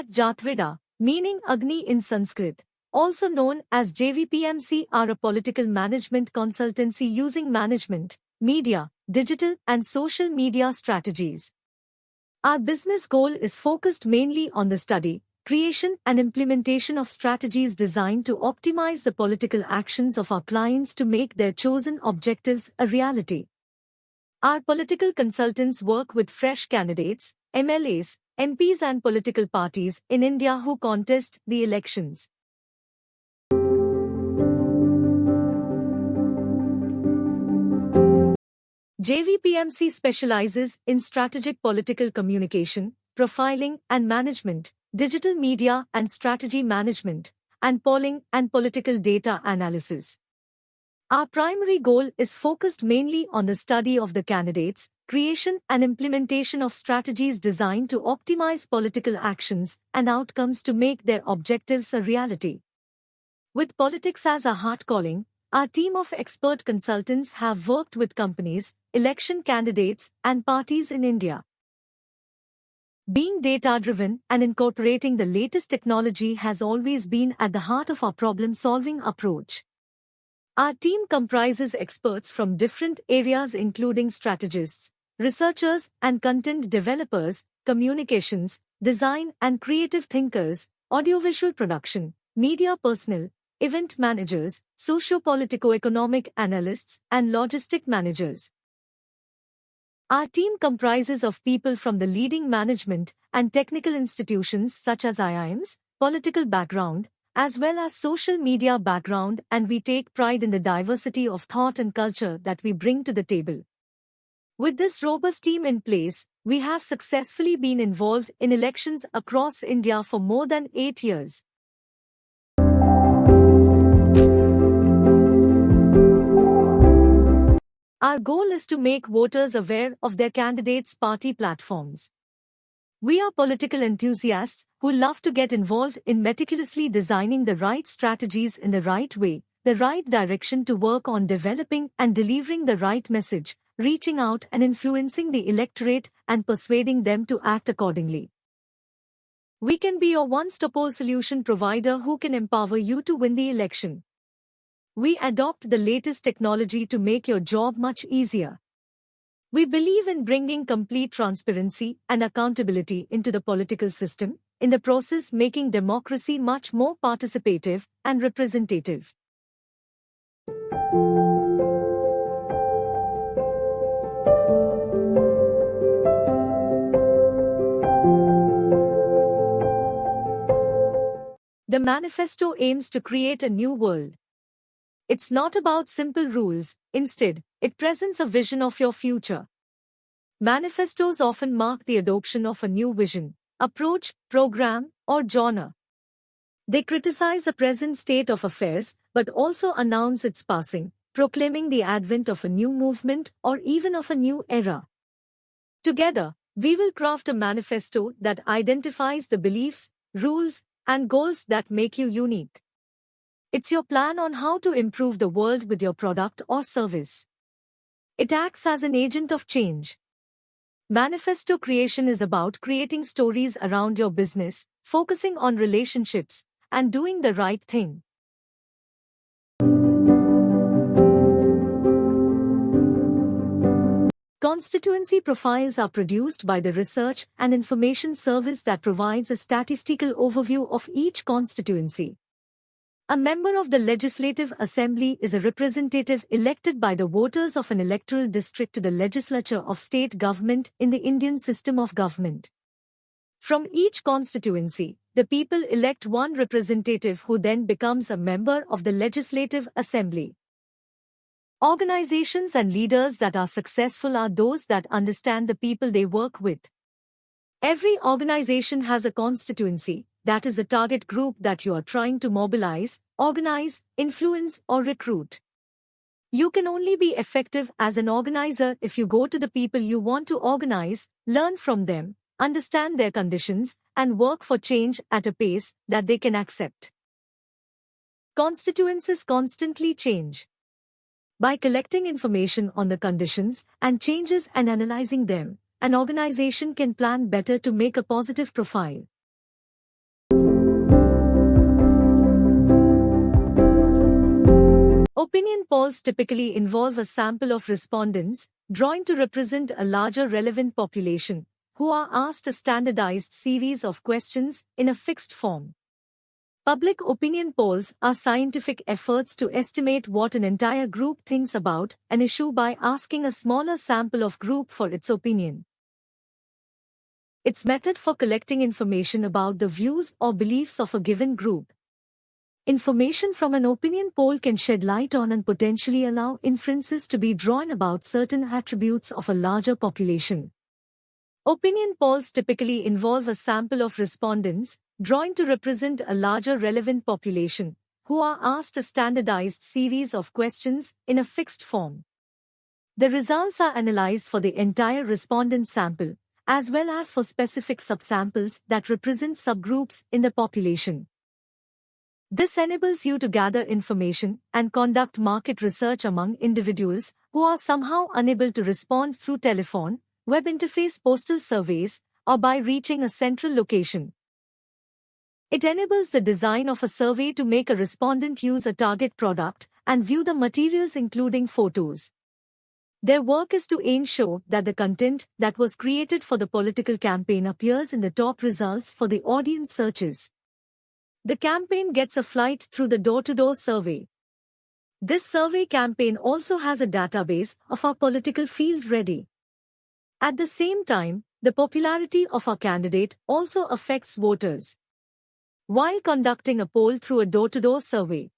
at Jathaveda, meaning Agni in Sanskrit, also known as JVPMC, are a political management consultancy using management, media, digital and social media strategies. Our business goal is focused mainly on the study, creation and implementation of strategies designed to optimize the political actions of our clients to make their chosen objectives a reality. Our political consultants work with fresh candidates, MLAs, MPs and political parties in India who contest the elections. JVPMC specializes in strategic political communication, profiling and management, digital media and strategy management, and polling and political data analysis. Our primary goal is focused mainly on the study of the candidates, creation and implementation of strategies designed to optimize political actions and outcomes to make their objectives a reality. With politics as our heart calling, our team of expert consultants have worked with companies, election candidates, and parties in India. Being data-driven and incorporating the latest technology has always been at the heart of our problem-solving approach. Our team comprises experts from different areas including strategists, researchers and content developers, communications, design and creative thinkers, audiovisual production, media personnel, event managers, socio-politico-economic analysts, and logistic managers. Our team comprises of people from the leading management and technical institutions such as IIMs, political background, as well as social media background, and we take pride in the diversity of thought and culture that we bring to the table. With this robust team in place, we have successfully been involved in elections across India for more than 8 years. Our goal is to make voters aware of their candidates' party platforms. We are political enthusiasts who love to get involved in meticulously designing the right strategies in the right way, the right direction to work on developing and delivering the right message, reaching out and influencing the electorate and persuading them to act accordingly. We can be your one-stop solution provider who can empower you to win the election. We adopt the latest technology to make your job much easier. We believe in bringing complete transparency and accountability into the political system, in the process making democracy much more participative and representative. The manifesto aims to create a new world. It's not about simple rules, instead, it presents a vision of your future. Manifestos often mark the adoption of a new vision, approach, program, or genre. They criticize the present state of affairs, but also announce its passing, proclaiming the advent of a new movement or even of a new era. Together, we will craft a manifesto that identifies the beliefs, rules, and goals that make you unique. It's your plan on how to improve the world with your product or service. It acts as an agent of change. Manifesto creation is about creating stories around your business, focusing on relationships, and doing the right thing. Constituency profiles are produced by the Research and Information Service that provides a statistical overview of each constituency. A member of the Legislative Assembly is a representative elected by the voters of an electoral district to the legislature of state government in the Indian system of government. From each constituency, the people elect one representative who then becomes a member of the Legislative Assembly. Organizations and leaders that are successful are those that understand the people they work with. Every organization has a constituency, that is a target group that you are trying to mobilize, organize, influence, or recruit. You can only be effective as an organizer if you go to the people you want to organize, learn from them, understand their conditions, and work for change at a pace that they can accept. Constituencies constantly change. By collecting information on the conditions and changes and analyzing them, an organization can plan better to make a positive profile. Opinion polls typically involve a sample of respondents, drawn to represent a larger relevant population, who are asked a standardized series of questions in a fixed form. Public opinion polls are scientific efforts to estimate what an entire group thinks about an issue by asking a smaller sample of group for its opinion. Its method for collecting information about the views or beliefs of a given group. Information from an opinion poll can shed light on and potentially allow inferences to be drawn about certain attributes of a larger population. Opinion polls typically involve a sample of respondents, drawn to represent a larger relevant population, who are asked a standardized series of questions in a fixed form. The results are analyzed for the entire respondent sample, as well as for specific subsamples that represent subgroups in the population. This enables you to gather information and conduct market research among individuals who are somehow unable to respond through telephone, web interface, postal surveys, or by reaching a central location. It enables the design of a survey to make a respondent use a target product and view the materials including photos. Their work is to ensure that the content that was created for the political campaign appears in the top results for the audience searches. The campaign gets a flight through the door-to-door survey. This survey campaign also has a database of our political field ready. At the same time, the popularity of our candidate also affects voters. While conducting a poll through a door-to-door survey.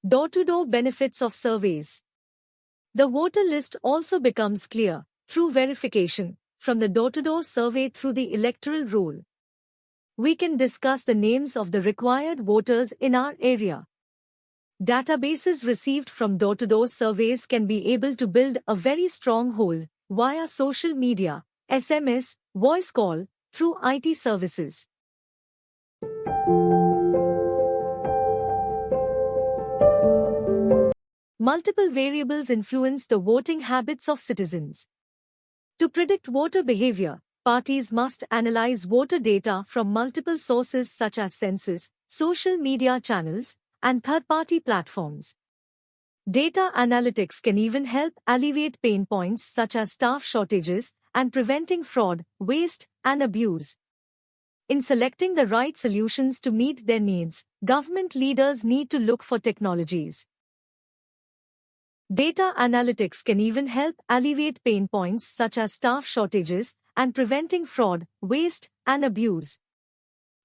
Door-to-door benefits of surveys. The voter list also becomes clear, through verification, from the door-to-door survey through the electoral roll. We can discuss the names of the required voters in our area. Databases received from door-to-door surveys can be able to build a very strong hold via social media, SMS, voice call, through IT services. Multiple variables influence the voting habits of citizens. To predict voter behavior, parties must analyze voter data from multiple sources such as census, social media channels, and third-party platforms. Data analytics can even help alleviate pain points such as staff shortages and preventing fraud, waste, and abuse. In selecting the right solutions to meet their needs, government leaders need to look for technologies. Data analytics can even help alleviate pain points such as staff shortages and preventing fraud, waste, and abuse.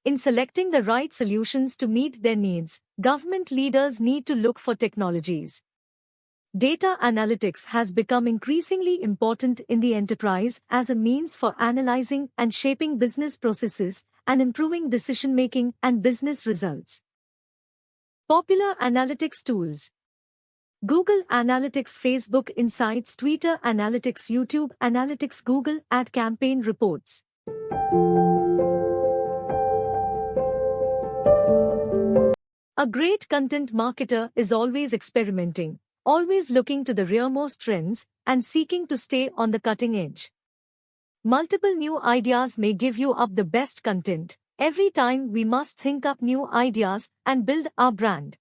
In selecting the right solutions to meet their needs, government leaders need to look for technologies. Data analytics has become increasingly important in the enterprise as a means for analyzing and shaping business processes and improving decision-making and business results. Popular analytics tools. Google Analytics, Facebook Insights, Twitter Analytics, YouTube Analytics, Google Ad Campaign Reports. A great content marketer is always experimenting, always looking to the rearmost trends, and seeking to stay on the cutting edge. Multiple new ideas may give you up the best content. Every time we must think up new ideas and build our brand.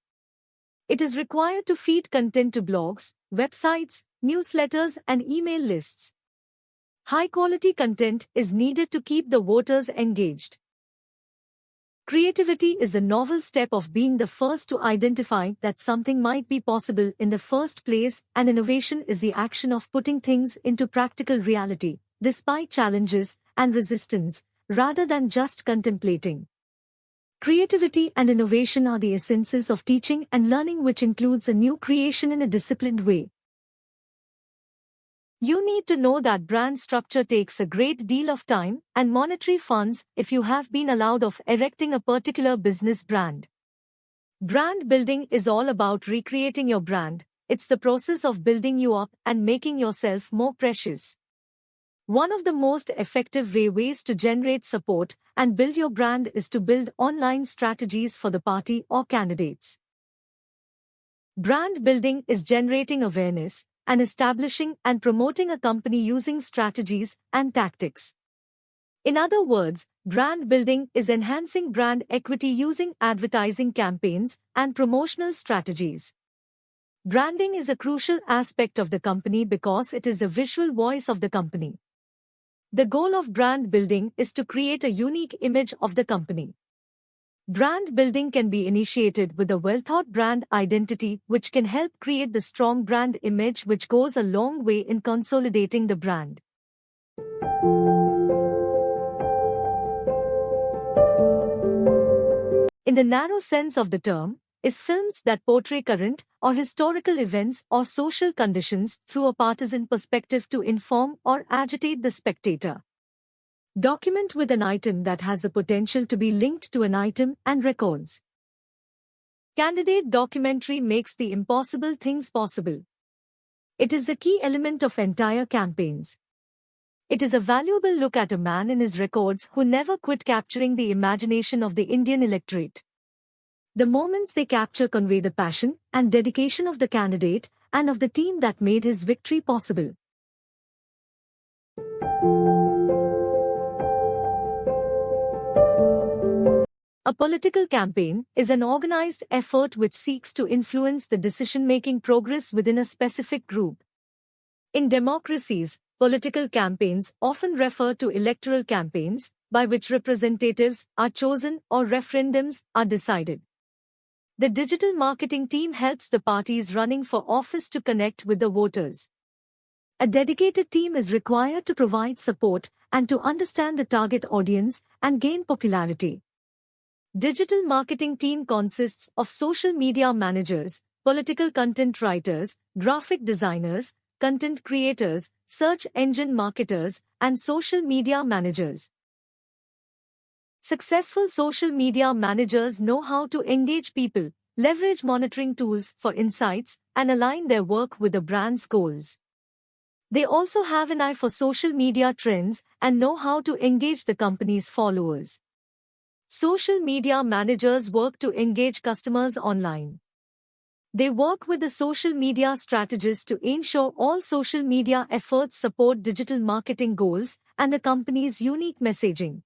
It is required to feed content to blogs, websites, newsletters, and email lists. High-quality content is needed to keep the voters engaged. Creativity is the novel step of being the first to identify that something might be possible in the first place, and innovation is the action of putting things into practical reality, despite challenges and resistance, rather than just contemplating. Creativity and innovation are the essences of teaching and learning, which includes a new creation in a disciplined way. You need to know that brand structure takes a great deal of time and monetary funds if you have been allowed of erecting a particular business brand. Brand building is all about recreating your brand. It's the process of building you up and making yourself more precious. One of the most effective ways to generate support and build your brand is to build online strategies for the party or candidates. Brand building is generating awareness and establishing and promoting a company using strategies and tactics. In other words, brand building is enhancing brand equity using advertising campaigns and promotional strategies. Branding is a crucial aspect of the company because it is the visual voice of the company. The goal of brand building is to create a unique image of the company. Brand building can be initiated with a well-thought brand identity which can help create the strong brand image which goes a long way in consolidating the brand. In the narrow sense of the term, is films that portray current or historical events or social conditions through a partisan perspective to inform or agitate the spectator. Document with an item that has the potential to be linked to an item and records. Candidate documentary makes the impossible things possible. It is the key element of entire campaigns. It is a valuable look at a man in his records who never quit capturing the imagination of the Indian electorate. The moments they capture convey the passion and dedication of the candidate and of the team that made his victory possible. A political campaign is an organized effort which seeks to influence the decision-making progress within a specific group. In democracies, political campaigns often refer to electoral campaigns, by which representatives are chosen or referendums are decided. The digital marketing team helps the parties running for office to connect with the voters. A dedicated team is required to provide support and to understand the target audience and gain popularity. Digital marketing team consists of social media managers, political content writers, graphic designers, content creators, search engine marketers, and social media managers. Successful social media managers know how to engage people, leverage monitoring tools for insights, and align their work with the brand's goals. They also have an eye for social media trends and know how to engage the company's followers. Social media managers work to engage customers online. They work with the social media strategists to ensure all social media efforts support digital marketing goals and the company's unique messaging.